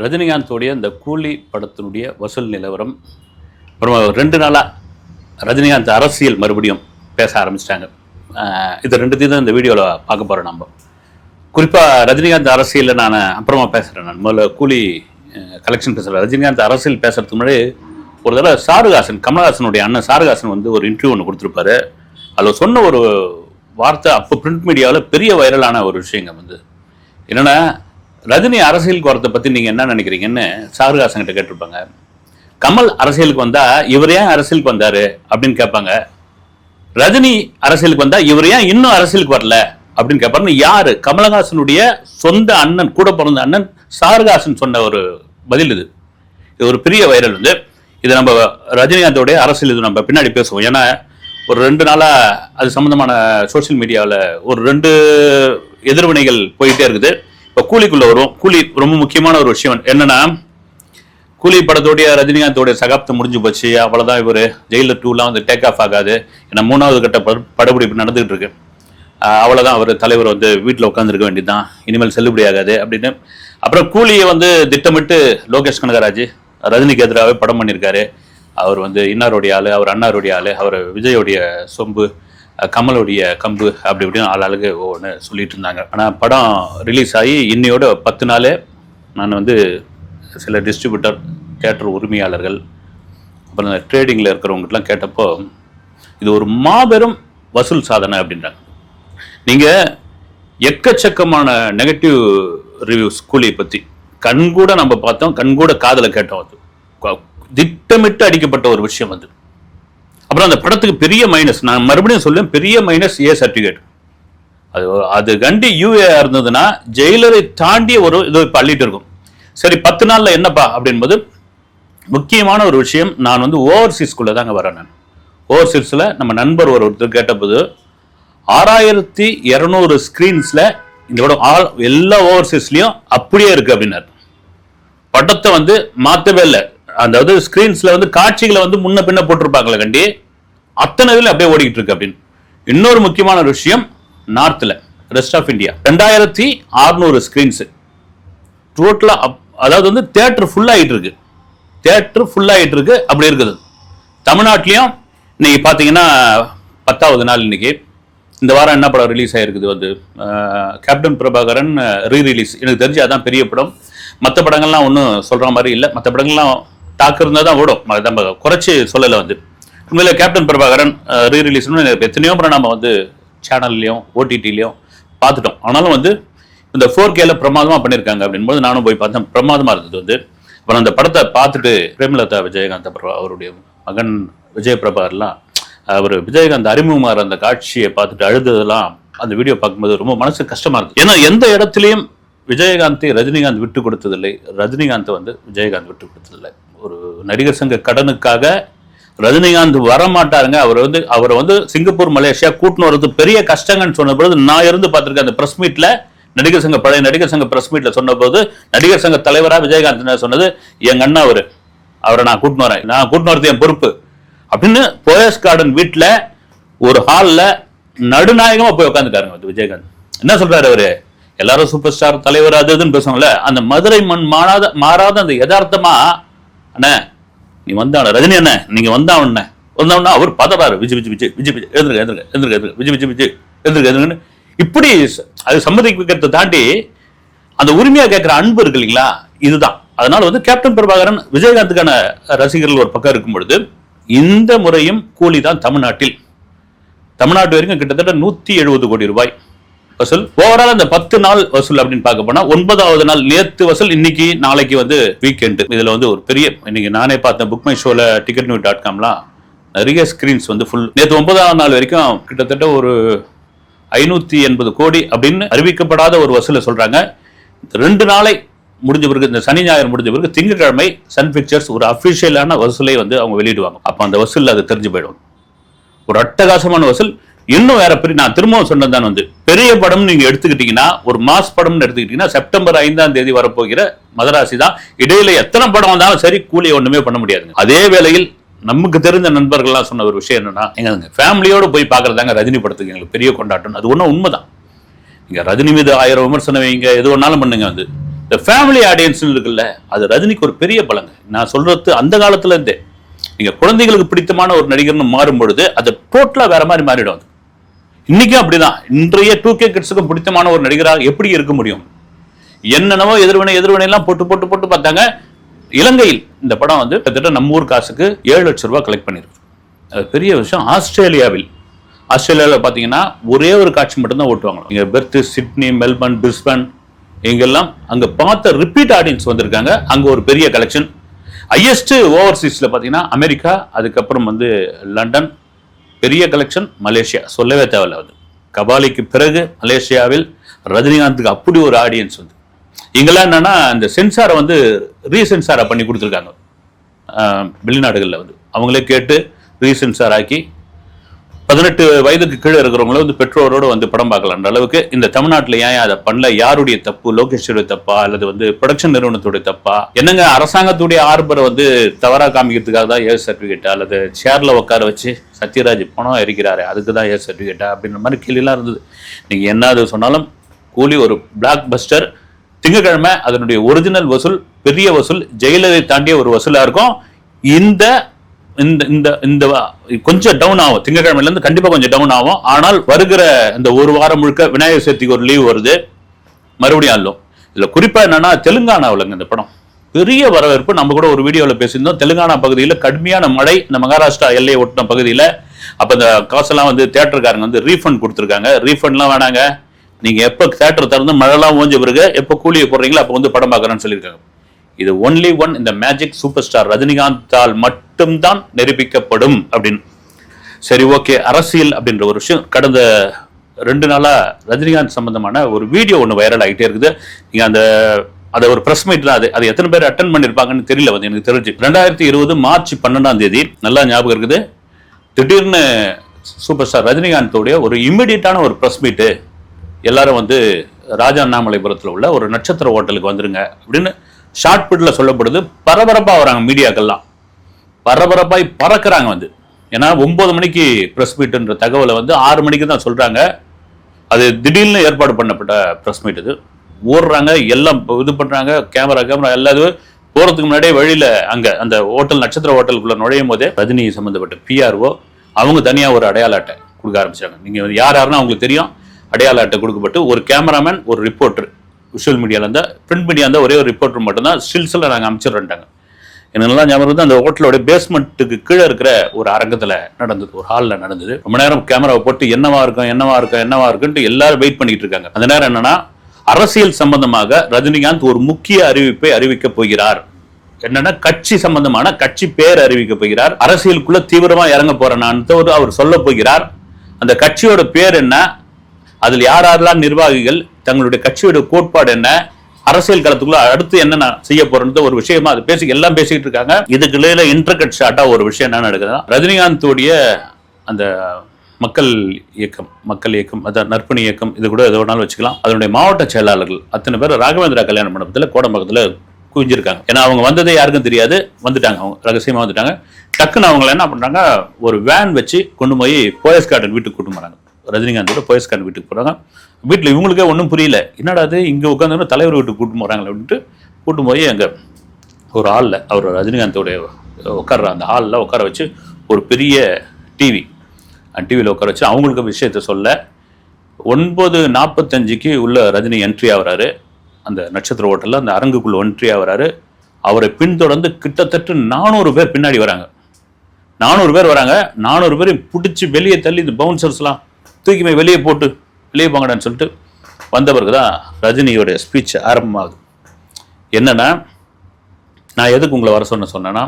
ரஜினிகாந்தோடைய இந்த கூலி படத்தினுடைய வசூல் நிலவரம் அப்புறம் 2 நாளாக ரஜினிகாந்த் அரசியல் மறுபடியும் பேச ஆரம்பிச்சிட்டாங்க. இது ரெண்டுத்தையும் தான் இந்த வீடியோவில் பார்க்க போகிறோம். நம்ம குறிப்பாக ரஜினிகாந்த் அரசியலில் நான் அப்புறமா பேசுகிறேன். நான் முதல்ல கூலி கலெக்ஷன் பேசுகிறேன். ரஜினிகாந்த் அரசியல் பேசுகிறதுக்கு முன்னாடி ஒரு தடவை சாருஹாசன், கமலஹாசனுடைய அண்ணன் சாருஹாசன் வந்து ஒரு இன்டர்வியூ ஒன்று கொடுத்துருப்பாரு. அதில் சொன்ன ஒரு வார்த்தை அப்போ பிரிண்ட் மீடியாவில் பெரிய வைரலான ஒரு விஷயங்க வந்து என்னென்னா, ரஜினி அரசியலுக்கு வரதை பற்றி நீங்கள் என்ன நினைக்கிறீங்கன்னு சாருஹாசன் கிட்ட கேட்டிருப்பாங்க. கமல் அரசியலுக்கு வந்தால் இவர் ஏன் அரசியலுக்கு வந்தார் அப்படின்னு கேட்பாங்க. ரஜினி அரசியலுக்கு வந்தால் இவர் ஏன் இன்னும் அரசியலுக்கு வரல அப்படின்னு கேட்பாருன்னு யார்? கமலஹாசனுடைய சொந்த அண்ணன், கூட பிறந்த அண்ணன் சாருஹாசன் சொன்ன ஒரு பதில் இது. இது ஒரு பெரிய வைரல் வந்து. இது நம்ம ரஜினிகாந்தோடைய அரசியல் இது நம்ம பின்னாடி பேசுவோம். ஏன்னா ஒரு 2 நாளாக அது சம்மந்தமான சோசியல் மீடியாவில் ஒரு 2 எதிர்வினைகள் போயிட்டே இருக்குது. இப்போ கூலிக்குள்ளே வரும். கூலி ரொம்ப முக்கியமான ஒரு விஷயம் என்னன்னா, கூலி படத்தோடைய ரஜினிகாந்தோடைய சகாப்தம் முடிஞ்சு போச்சு, அவ்வளோதான். இவர் ஜெயிலர் 2லாம் வந்து டேக் ஆஃப் ஆகாது, ஏன்னா 3வது கட்ட படப்பிடிப்பு நடந்துகிட்டு இருக்கு. அவ்வளோதான், அவர் தலைவர் வந்து வீட்டில் உட்காந்துருக்க வேண்டியதுதான், இனிமேல் செல்லுபடி ஆகாது அப்படின்னு. அப்புறம் கூலியை வந்து திட்டமிட்டு லோகேஷ் கனகராஜ் ரஜினிக்கு எதிராகவே படம் பண்ணியிருக்காரு. அவர் வந்து இன்னாருடைய ஆள், அவர் அண்ணாருடைய ஆள், அவர் விஜயோடைய சொம்பு, கமலுடைய கம்பு, அப்படி இப்படின்னு ஆளாளுக்கு ஒன்று சொல்லிட்டு இருந்தாங்க. ஆனால் படம் ரிலீஸ் ஆகி இன்னையோட 10 நாள் நான் வந்து சில டிஸ்ட்ரிபியூட்டர், தியேட்டர் உரிமையாளர்கள், அப்புறம் ட்ரேடிங்கில் இருக்கிறவங்ககிட்டலாம் கேட்டப்போ இது ஒரு மாபெரும் வசூல் சாதனை அப்படின்றாங்க. நீங்கள் எக்கச்சக்கமான நெகட்டிவ் ரிவ்யூஸ் கூலியை பற்றி கண்கூட நம்ம பார்த்தோம், கண்கூட காதில் கேட்டோம். அது திட்டமிட்டு அடிக்கப்பட்ட ஒரு விஷயம் அது. அப்புறம் அந்த படத்துக்கு பெரிய மைனஸ், நான் மறுபடியும் சொல்லுவேன், பெரிய மைனஸ் ஏ சர்டிஃபிகேட். அது கண்டி யூஏ இருந்ததுன்னா ஜெயிலரை தாண்டிய ஒரு இது இப்போ அள்ளிட்டு இருக்கும். சரி, 10 நாளில் என்னப்பா அப்படின்போது முக்கியமான ஒரு விஷயம். நான் வந்து ஓவர்சீஸ்குள்ளே தாங்க வரேன். நான் ஓவர்சீஸில் நம்ம நண்பர் ஒருத்தர் கேட்டபோது 6200 ஸ்க்ரீன்ஸில் இந்த படம் எல்லா ஓவர்சீஸ்லையும் அப்படியே இருக்குது அப்படின்னாரு. படத்தை வந்து மாற்றவே இல்லை. அதாவது ஸ்க்ரீன்ஸில் வந்து காட்சிகளை வந்து முன்ன பின்ன போட்டிருப்பாங்களே கண்டி, அத்தனை இதில் அப்படியே ஓடிக்கிட்டு இருக்கு அப்படின்னு. இன்னொரு முக்கியமான ஒரு விஷயம், நார்த்தில், ரெஸ்ட் ஆஃப் இந்தியா 2600 ஸ்க்ரீன்ஸு டோட்டலாக. அதாவது வந்து தியேட்டர் ஃபுல்லாகிட்டு இருக்கு, அப்படி இருக்குது. தமிழ்நாட்டிலையும் இன்னைக்கு பார்த்தீங்கன்னா 10வது நாள் இன்னைக்கு. இந்த வாரம் என்ன படம் ரிலீஸ் ஆகிருக்குது வந்து கேப்டன் பிரபாகரன் ரீரிலீஸ். எனக்கு தெரிஞ்சு அதான் பெரிய படம். மற்ற படங்கள்லாம் ஒன்றும் சொல்கிற மாதிரி இல்லை. மற்ற படங்கள்லாம் டாக்கு இருந்தால் தான் ஓடும், நம்ம குறைச்சி சொல்லலை. வந்து உண்மையில கேப்டன் பிரபாகரன் ரீரிலீஸ்னு எத்தனையோ படம் நம்ம வந்து சேனல்லையும் ஓடிடிலையும் பார்த்துட்டோம். ஆனாலும் வந்து இந்த 4Kல பிரமாதமாக பண்ணியிருக்காங்க அப்படின்போது நானும் போய் பார்த்தேன். பிரமாதமாக இருந்தது வந்து. அப்புறம் அந்த படத்தை பார்த்துட்டு பிரேமலதா விஜயகாந்த், அப்புறம் அவருடைய மகன் விஜய் பிரபாகர்லாம், அவர் விஜயகாந்த் அறிமுகமாகிற அந்த காட்சியை பார்த்துட்டு அழுததெல்லாம் அந்த வீடியோ பார்க்கும்போது ரொம்ப மனசு கஷ்டமாக இருக்குது. ஏன்னா எந்த இடத்துலையும் விஜயகாந்தை ரஜினிகாந்த் விட்டு கொடுத்ததில்லை, ரஜினிகாந்தை வந்து விஜயகாந்த் விட்டு கொடுத்ததில்லை. ஒரு நடிகர் சங்க கடனுக்காக ரஜினிகாந்த் வரமாட்டாருங்க. அவரை வந்து சிங்கப்பூர், மலேசியா கூட்டின்னு வரது பெரிய கஷ்டங்கன்னு சொன்ன பொழுது நான் இருந்து பார்த்துருக்கேன். அந்த பிரஸ் மீட்ல, பழைய நடிகர் சங்க பிரஸ் மீட்ல சொன்ன போது நடிகர் சங்க தலைவராக விஜயகாந்த் சொன்னது, எங்க அண்ணா அவரை நான் கூட்டின்னு வரேன், நான் கூட்டின்னு வரது என் பொறுப்பு அப்படின்னு போயஸ் கார்டன் வீட்டில் ஒரு ஹாலில் நடுநாயகமாக போய் உட்காந்துட்டாருங்க விஜயகாந்த். என்ன சொல்றாரு அவரு? எல்லாரும் சூப்பர் ஸ்டார் தலைவர் அது இதுன்னு பேசுவாங்கல்ல, அந்த மதுரை மண் மாறாத அந்த யதார்த்தமா, அண்ணே நீ வந்தாவன ரஜினி அண்ணே, நீங்க வந்தாவண்ண அவர் பதறாரு. விஜய் எழுந்துருங்க இப்படி அது சம்மதிக்கிறத தாண்டி அந்த உரிமையா கேட்கிற அன்பு இருக்கு இல்லைங்களா, இதுதான். அதனால வந்து கேப்டன் பிரபாகரன் விஜயகாந்துக்கான ரசிகர்கள் ஒரு பக்கம் இருக்கும் பொழுது, இந்த முறையும் கூலி தான் தமிழ்நாட்டு வரைக்கும் கிட்டத்தட்ட 170 கோடி ரூபாய் வசூல். ஓவரால் அந்த 10 நாள் வசூல் அப்படின்னு பார்க்க போனா 9வது நாள் நேத்து வசூல், இன்னைக்கு நாளைக்கு வந்து வீக்கெண்டு. இதுல வந்து ஒரு பெரிய, இன்னைக்கு நானே பார்த்தேன் புக் மை ஷோல ticketnews.comலாம் நிறைய ஸ்கிரீன்ஸ் வந்து ஃபுல். நேற்று 9வது நாள் வரைக்கும் கிட்டத்தட்ட ஒரு 580 கோடி அப்படின்னு அறிவிக்கப்படாத ஒரு வசூலை சொல்றாங்க. 2 நாளை முடிஞ்ச பிறகு, இந்த சனி ஞாயிறு முடிஞ்ச பிறகு திங்கட்கிழமை சன் பிக்சர்ஸ் ஒரு அபிஷியலான வசூலை வந்து அவங்க வெளியிடுவாங்க. அப்போ அந்த வசூல் அது தெரிஞ்சு போயிடும். ஒரு அட்டகாசமான வசூல். இன்னும் வேற பெரிய, நான் திரும்பவும் சொன்னதான் வந்து பெரிய படம் நீங்க எடுத்துக்கிட்டீங்கன்னா, ஒரு மாஸ் படம் எடுத்துக்கிட்டீங்கன்னா செப்டம்பர் 5ஆம் தேதி வரப்போகிற மதராசி தான். இடையில எத்தனை படம் வந்தாலும் சரி கூலியை ஒண்ணுமே பண்ண முடியாதுங்க. அதே வேளையில் நமக்கு தெரிஞ்ச நண்பர்கள்லாம் சொன்ன ஒரு விஷயம் என்னன்னா, எங்க ஃபேமிலியோட போய் பார்க்கறதாங்க ரஜினி படத்துக்கு எங்களுக்கு பெரிய கொண்டாட்டம். அது ஒன்றும் உண்மைதான். இங்க ரஜினி மீது 1000 விமர்சனம் வைங்க, எது ஒன்னாலும் பண்ணுங்க. வந்து இந்த ஃபேமிலி ஆடியன்ஸ் இருக்குல்ல, அது ரஜினிக்கு ஒரு பெரிய பலங்க. நான் சொல்றது அந்த காலத்துல இருந்தே, நீங்க குழந்தைகளுக்கு பிடித்தமான ஒரு நடிகர்னு மாறும் பொழுது அது டோட்டலா வேற மாதிரி மாறிடும். இன்னைக்கும் அப்படிதான். இன்றைய 2K கிட்ஸுக்கும் பிடித்தமான ஒரு நடிகராக எப்படி இருக்க முடியும்? என்னென்னவோ எதிர்வினை எல்லாம் போட்டு போட்டு போட்டு பார்த்தாங்க. இலங்கையில் இந்த படம் வந்து கிட்டத்தட்ட நம்ம ஊர் காசுக்கு 7 லட்சம் ரூபாய் கலெக்ட் பண்ணிருக்கு. அது பெரிய விஷயம். ஆஸ்திரேலியாவில் பார்த்தீங்கன்னா ஒரே ஒரு காட்சி மட்டும்தான் ஓட்டுவாங்க. இங்கே பெர்த், சிட்னி, மெல்பர்ன், பிரிஸ்பன் இங்கெல்லாம் அங்கே பார்த்த ரிப்பீட் ஆடியன்ஸ் வந்திருக்காங்க. அங்கே ஒரு பெரிய கலெக்ஷன். ஹையஸ்ட் ஓவர்சீஸில் பார்த்தீங்கன்னா அமெரிக்கா, அதுக்கப்புறம் வந்து லண்டன், பெரிய கலெக்ஷன். மலேசியா சொல்லவே தேவையில்ல. வந்து கபாலிக்கு பிறகு மலேசியாவில் ரஜினிகாந்துக்கு அப்படி ஒரு ஆடியன்ஸ் வந்து இங்கெல்லாம் என்னன்னா இந்த சென்சாரை வந்து ரீசென்சாரை பண்ணி கொடுத்துருக்காங்க. வெளிநாடுகளில் வந்து அவங்களே கேட்டு ரீசென்சார் ஆக்கி 18 வயதுக்கு கீழே இருக்கிறவங்கள வந்து பெற்றோரோடு வந்து படம் பார்க்கலான்ற அளவுக்கு. இந்த தமிழ்நாட்டில் ஏன் அதை பண்ணல? யாருடைய தப்பு? லோகேஷோட தப்பா அல்லது வந்து ப்ரொடக்ஷன் நிறுவனத்துடைய தப்பா? என்னங்க அரசாங்கத்துடைய ஆர்பரை வந்து தவறாக காமிக்கிறதுக்காக தான் ஏ சர்டிஃபிகேட்டா? அல்லது சேர்ல உட்கார வச்சு சத்யராஜ் பணம் இருக்கிறாரு அதுக்கு தான் ஏ சர்டிஃபிகேட்டா அப்படின்ற மாதிரி கேள்விலாம் இருந்தது. நீங்க என்ன அது சொன்னாலும் கூலி ஒரு பிளாக் பஸ்டர். திங்கக்கிழமை அதனுடைய ஒரிஜினல் வசூல், பெரிய வசூல், ஜெயிலரை தாண்டிய ஒரு வசூலா இருக்கும். இந்த இந்த இந்த கொஞ்சம் டவுன் ஆகும். திங்கக்கிழமையில இருந்து கண்டிப்பா கொஞ்சம் டவுன் ஆகும். ஆனால் வருகிற இந்த ஒரு வாரம் முழுக்க விநாயகர் சதுர்த்திக்கு ஒரு லீவ் வருது, மறுபடியும் ஆளும். இதுல குறிப்பா என்னன்னா தெலுங்கானாவில் இந்த படம் பெரிய வரவேற்பு. நம்ம கூட ஒரு வீடியோவில் பேசியிருந்தோம். தெலுங்கானா பகுதியில் கடுமையான மழை, இந்த மகாராஷ்டிரா எல்லையை ஒட்டின பகுதியில். அப்ப இந்த காசெல்லாம் வந்து தியேட்டருக்காரங்க வந்து ரீஃபண்ட் கொடுத்துருக்காங்க. ரீஃபண்ட்லாம் வேணாங்க, நீங்க எப்ப தியேட்டர் திறந்து மழைலாம் ஓஞ்ச பிறகு எப்ப கூலியை போடுறீங்களோ அப்ப வந்து படம் பார்க்கறேன்னு சொல்லியிருக்காங்க. இது ஒன்லி ஒன் இந்த மேஜிக் சூப்பர் ஸ்டார் ரஜினிகாந்தால் மட்டும்தான் நிரூபிக்கப்படும் அப்படின்னு. சரி, ஓகே. அரசியல் அப்படின்ற ஒரு விஷயம் கடந்த 2 நாளா ரஜினிகாந்த் சம்பந்தமான ஒரு வீடியோ ஒன்று வைரல் ஆகிட்டே இருக்குது. நீங்க அதை ஒரு பிரஸ் மீட் தான். அது எத்தனை பேர் அட்டன் பண்ணிருப்பாங்கன்னு தெரியல. வந்து எனக்கு தெரிஞ்சு 2020 மார்ச் 12ஆம் தேதி நல்லா ஞாபகம் இருக்குது. திடீர்னு சூப்பர் ஸ்டார் ரஜினிகாந்தோடைய ஒரு இம்மிடியட்டான ஒரு பிரஸ் மீட்டு. எல்லாரும் வந்து ராஜா அண்ணாமலைபுரத்தில் உள்ள ஒரு நட்சத்திர ஹோட்டலுக்கு வந்துருங்க அப்படின்னு ஷார்ட் பிட்ல சொல்லப்படுது. பரபரப்பா வராங்க மீடியாக்கள்லாம், பரபரப்பாய் பறக்கிறாங்க வந்து. ஏன்னா 9 மணிக்கு பிரஸ் மீட்ன்ற தகவலை வந்து 6 மணிக்கு தான் சொல்றாங்க. அது திடீர்னு ஏற்பாடு பண்ணப்பட்ட பிரஸ் மீட். இது ஓடுறாங்க, எல்லாம் இது பண்றாங்க, கேமரா எல்லாரும் போறதுக்கு முன்னாடியே வழியில அங்க அந்த ஹோட்டல், நட்சத்திர ஹோட்டலுக்குள்ள நுழையும் போதே ரஜினி சம்பந்தப்பட்ட PRO அவங்க தனியா ஒரு அடையாள அட்டை கொடுக்க ஆரம்பிச்சாங்க. நீங்க யாருன்னா அவங்களுக்கு தெரியும். அடையாள அட்டை கொடுக்கப்பட்டு ஒரு கேமராமேன், ஒரு ரிப்போர்ட்டர், விஷுவல் மீடியால இருந்தா, பிரிண்ட் மீடியா இருந்தா ஒரே ஒரு ரிப்போர்ட்டர் மட்டும்தான் ஸ்டில்ஸ்ல நாங்கள் அமைச்சிடறாங்க. என்னெல்லாம் ஞாபகம் வந்து அந்த ஹோட்டலோட பேஸ்மெண்ட்டுக்கு கீழே இருக்கிற ஒரு அரங்கத்துல நடந்தது, ஒரு ஹாலில் நடந்தது. ரொம்ப நேரம் கேமராவை போட்டு என்னவா இருக்குன்ட்டு எல்லாரும் வெயிட் பண்ணிட்டு இருக்காங்க. அந்த நேரம் என்னன்னா அரசியல் சம்பந்தமாக ரஜினிகாந்த் ஒரு முக்கிய அறிவிப்பை அறிவிக்க போகிறார். என்னன்னா கட்சி சம்பந்தமான கட்சி பேர் அறிவிக்க போகிறார். அரசியலுக்குள்ள தீவிரமா இறங்க போறேன்னு அவர் சொல்ல போகிறார். அந்த கட்சியோட பேர் என்ன, அதில் யாரெல்லாம் நிர்வாகிகள், தங்களுடைய கட்சியோட கோட்பாடு என்ன, அரசியல் களத்துக்குள்ள அடுத்து என்ன செய்ய போறது ஒரு விஷயமா அது எல்லாம் பேசிட்டு இருக்காங்க. இதுக்கு இடையில இன்டர்கட் ஷார்ட்டா ஒரு விஷயம் என்ன நடக்குதுன்னா, ரஜினிகாந்தோடைய அந்த மக்கள் இயக்கம் அதான் நற்பணி இயக்கம், இது கூட எதோ வேணாலும் வச்சுக்கலாம். அதனுடைய மாவட்ட செயலாளர்கள் அத்தனை பேர் ராகவேந்திரா கல்யாண மண்டபத்தில் கோடம்பாக்கத்தில் குவிஞ்சிருக்காங்க. ஏன்னா அவங்க வந்ததே யாருக்கும் தெரியாது, வந்துட்டாங்க, அவங்க ரகசியமா வந்துட்டாங்க. டக்குன்னு அவங்க என்ன பண்றாங்க, ஒரு வேன் வச்சு கொண்டு போய் போயஸ் கார்டன் வீட்டுக்கு கூட்டு போறாங்க. ரஜினிகாந்தோட போயஸ் கார்டன் வீட்டுக்கு போறாங்க. வீட்டில் இவங்களுக்கே ஒன்றும் புரியல, என்னடா அது இங்கே உட்காந்து தலைவர் வீட்டுக்கு கூட்டு போறாங்களே அப்படின்ட்டு கூட்டு போய் அங்கே ஒரு ஹாலில் அவர் ரஜினிகாந்தோடைய உட்கார்ற அந்த ஹாலில் உட்கார வச்சு ஒரு பெரிய டிவியில் உட்கார வச்சு அவங்களுக்கு விஷயத்த சொல்ல 9:45 உள்ள ரஜினி என்ட்ரி ஆகிறாரு. அந்த நட்சத்திர ஹோட்டலில் அந்த அரங்குக்குள்ள என்ட்ரி ஆகிறாரு. அவரை பின்தொடர்ந்து கிட்டத்தட்ட 400 பேர் பின்னாடி வராங்க. 400 பேர் வராங்க. 400 பேரையும் பிடிச்சி வெளியே தள்ளி இந்த பவுன்சர்ஸ்லாம் தூக்கி வெளியே போட்டு வெளியே போங்கடான்னு சொல்லிட்டு வந்த பிறகு தான் ரஜினியோட ஸ்பீச் ஆரம்பமாகுது. என்னன்னா, நான் எதுக்கு உங்களை வர சொன்னேன்னா,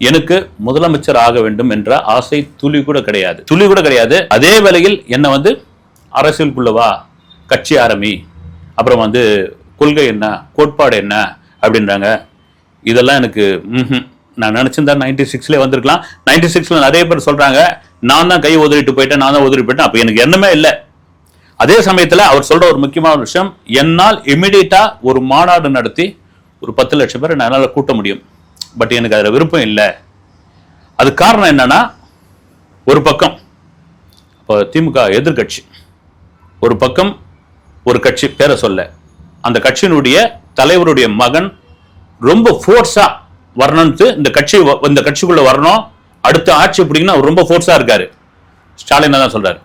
எனக்கு முதலமைச்சர் ஆக வேண்டும் என்ற ஆசை துளி கூட கிடையாது. அதே வேளையில் என்ன வந்து அரசியலுக்குள்ளவா, கட்சி ஆரம்பி, அப்புறம் வந்து கொள்கை என்ன, கோட்பாடு என்ன அப்படின்றாங்க. இதெல்லாம் எனக்கு நான் நினைச்சிருந்தா 96 வந்திருக்கலாம். 96 நிறைய பேர் சொல்றாங்க நான் தான் கை உதறிட்டு போயிட்டேன், நான் தான் உதறி போயிட்டேன். அப்ப எனக்கு எண்ணமே இல்லை. அதே சமயத்துல அவர் சொல்ற ஒரு முக்கியமான விஷயம், என்னால் இமிடியேட்டா ஒரு மாநாடு நடத்தி ஒரு 10 லட்சம் பேர் என்னால் கூட்ட முடியும். பட் எனக்கு அதுல விருப்பம் இல்லை. அது காரணம் என்னன்னா, ஒரு பக்கம் இப்போ திமுக எதிர்கட்சி, ஒரு பக்கம் ஒரு கட்சி பேரை சொல்ல, அந்த கட்சியினுடைய தலைவருடைய மகன் ரொம்ப ஃபோர்ஸா வரணும்னு இந்த கட்சிக்குள்ள வரணும், அடுத்த ஆட்சி பிடிக்கணும் அவர் ரொம்ப ஃபோர்ஸா இருக்காரு. ஸ்டாலின் தான் சொல்றாரு.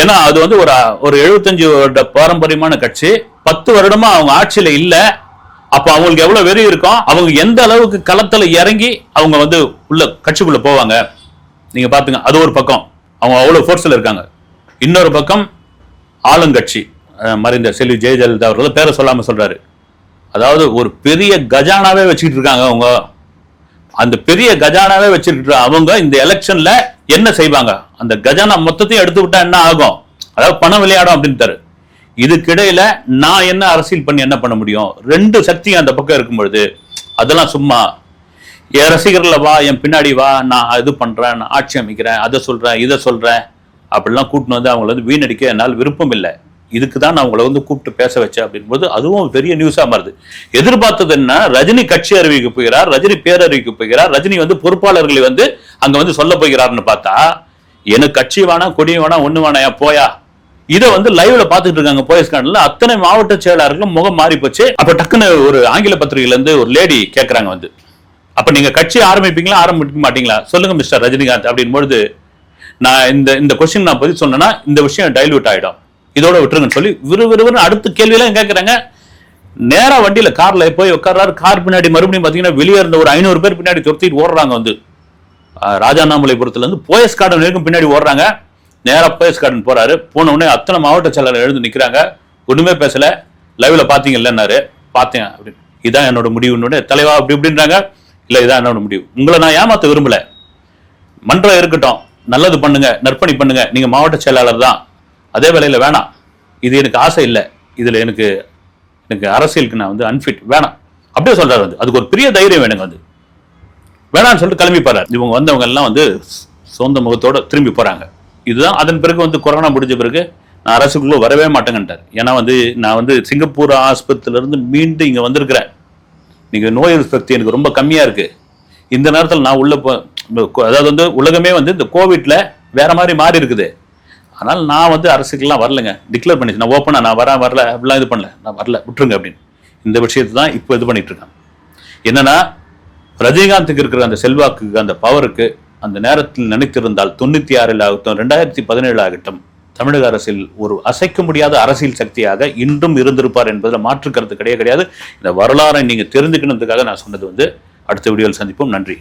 ஏன்னா அது வந்து ஒரு 75 வருட பாரம்பரியமான கட்சி, 10 வருடமா அவங்க ஆட்சியில இல்ல. அப்ப அவங்களுக்கு எவ்வளவு வெறி இருக்கும், அவங்க எந்த அளவுக்கு களத்துல இறங்கி அவங்க வந்து உள்ள கட்சிக்குள்ள போவாங்க நீங்க பாத்துங்க. அது ஒரு பக்கம், அவங்க அவ்வளவு ஃபோர்ஸ்ல இருக்காங்க. இன்னொரு பக்கம் ஆளுங்கட்சி மறைந்த செல்வி ஜெயலலிதா அவர்கள் பேரை சொல்லாம சொல்றாரு. அதாவது ஒரு பெரிய கஜானாவே வச்சுக்கிட்டு இருக்காங்க அவங்க. அந்த பெரிய கஜானாவே வச்சிருக்கிற அவங்க இந்த எலெக்ஷன்ல என்ன செய்வாங்க, அந்த கஜானா மொத்தத்தையும் எடுத்து விட்டா என்ன ஆகும், அதாவது பணம் விளையாடும் அப்படின்ட்டாரு. இதுக்கிடையில நான் என்ன அரசியல் பண்ணி என்ன பண்ண முடியும், 2 சக்தி அந்த பக்கம் இருக்கும் பொழுது அதெல்லாம் சும்மா என் ரசிகர்ல வா, என் பின்னாடி வா, நான் இது பண்றேன், நான் ஆட்சி அமைக்கிறேன், அதை சொல்றேன், இதை சொல்றேன் அப்படிலாம் கூட்டின்னு வந்து அவங்களை வந்து வீணடிக்க என்னால் விருப்பம் இல்லை. இதுக்கு தான் நான் உங்களை வந்து கூப்பிட்டு பேச வச்சேன் அப்படின்போது அதுவும் பெரிய நியூஸா மாறுது. எதிர்பார்த்தது என்ன, ரஜினி கட்சி அறிவிக்க போகிறார், ரஜினி பேரறிவிக்க போகிறார், ரஜினி வந்து பொறுப்பாளர்களை வந்து அங்க வந்து சொல்ல போகிறார்னு பார்த்தா எனக்கு கட்சி வேணாம், கொடி வேணாம், ஒண்ணு வேணாம், போயா. இதை வந்து லைவ்ல பாத்துட்டு இருக்காங்க போயஸ்கான்ல. அத்தனை மாவட்ட செயலாளர்களும் முகம் மாறி போச்சு. அப்ப டக்குன்னு ஒரு ஆங்கில பத்திரிகையில இருந்து ஒரு லேடி கேட்கறாங்க வந்து, அப்ப நீங்க கட்சி ஆரம்பிப்பீங்களா ஆரம்பிக்க மாட்டீங்களா சொல்லுங்க மிஸ்டர் ரஜினிகாந்த் அப்படின் பொழுது, நான் இந்த கொஸ்டின் நான் பதில் சொன்னேன்னா இந்த விஷயம் டைல்யூட் ஆயிடும், இதோட விட்டுருங்கன்னு சொல்லி விறுவிறுன்னு அடுத்த கேள்வியெல்லாம் கேட்கறாங்க. நேரா வண்டியில கார்ல போய் உட்கார்றாரு. கார் பின்னாடி மறுபடியும் பாத்தீங்கன்னா வெளியே இருந்த ஒரு 500 பேர் பின்னாடி துரத்திட்டு ஓடுறாங்க வந்து. ராஜாண்ணாமலைபுரத்துல இருந்து போயஸ் கார்டன் வரைக்கும் பின்னாடி ஓடுறாங்க. நேரா போயஸ் கார்டன் போறாரு. போன உடனே அத்தனை மாவட்ட செயலாளர் எழுந்து நிக்கிறாங்க. ஒண்ணுமே பேசல. லைவ்ல பாத்தீங்கன்னாரு. பார்த்தேன் அப்படின்னு. இதான் என்னோட முடிவுன்னு தலைவா அப்படி இப்படின்றாங்க. இல்ல இதான் என்னோட முடிவு. உங்களை நான் ஏமாத்த விரும்பல. மன்றம் இருக்கட்டும், நல்லது பண்ணுங்க, நற்பணி பண்ணுங்க, நீங்க மாவட்ட செயலாளர் தான், அதே வேலையில வேணாம், இது எனக்கு ஆசை இல்லை, இதுல எனக்கு அரசியலுக்கு நான் வந்து அன்ஃபிட், வேணாம் அப்படியே சொல்றாரு வந்து. அதுக்கு ஒரு பெரிய தைரியம் வேணுங்க வந்து. வேணாம்னு சொல்லிட்டு கிளம்பி போறாரு. இவங்க வந்தவங்க எல்லாம் வந்து சொந்த முகத்தோட திரும்பி போறாங்க. இதுதான் அதன் பிறகு வந்து கொரோனா முடிஞ்ச பிறகு நான் அரசுக்குள்ள வரவே மாட்டேங்கன்ட்டார். ஏன்னா வந்து நான் வந்து சிங்கப்பூர் ஆஸ்பத்திரியில இருந்து மீண்டு இங்க வந்திருக்கிறேன். நீங்க நோய் எதிர்ப்பு சக்தி எனக்கு ரொம்ப கம்மியா இருக்கு. இந்த நேரத்தில் நான் உள்ள அதாவது வந்து உலகமே வந்து இந்த கோவிட்ல வேற மாதிரி மாறி இருக்குது. ஆனால் நான் வந்து அரசுக்கெல்லாம் வரலைங்க, டிக்ளேர் பண்ணிச்சு. நான் ஓப்பனா நான் வரல அப்படிலாம் இது பண்ணல, நான் வரல விட்டுருங்க அப்படின்னு. இந்த விஷயத்தை தான் இப்போ இது பண்ணிட்டு இருக்காங்க. என்னன்னா ரஜினிகாந்துக்கு இருக்கிற அந்த செல்வாக்கு, அந்த பவருக்கு அந்த நேரத்தில் நினைத்திருந்தால் 96 ஆகட்டும் 2017 ஆகட்டும் தமிழக அரசில் ஒரு அசைக்க முடியாத அரசியல் சக்தியாக இன்றும் இருந்திருப்பார் என்பதில் மாற்று கருத்து கிடையாது. இந்த வரலாறை நீங்க தெரிஞ்சுக்கணுன்றதுக்காக நான் சொன்னது வந்து. அடுத்த வீடியோவில் சந்திப்போம். நன்றி.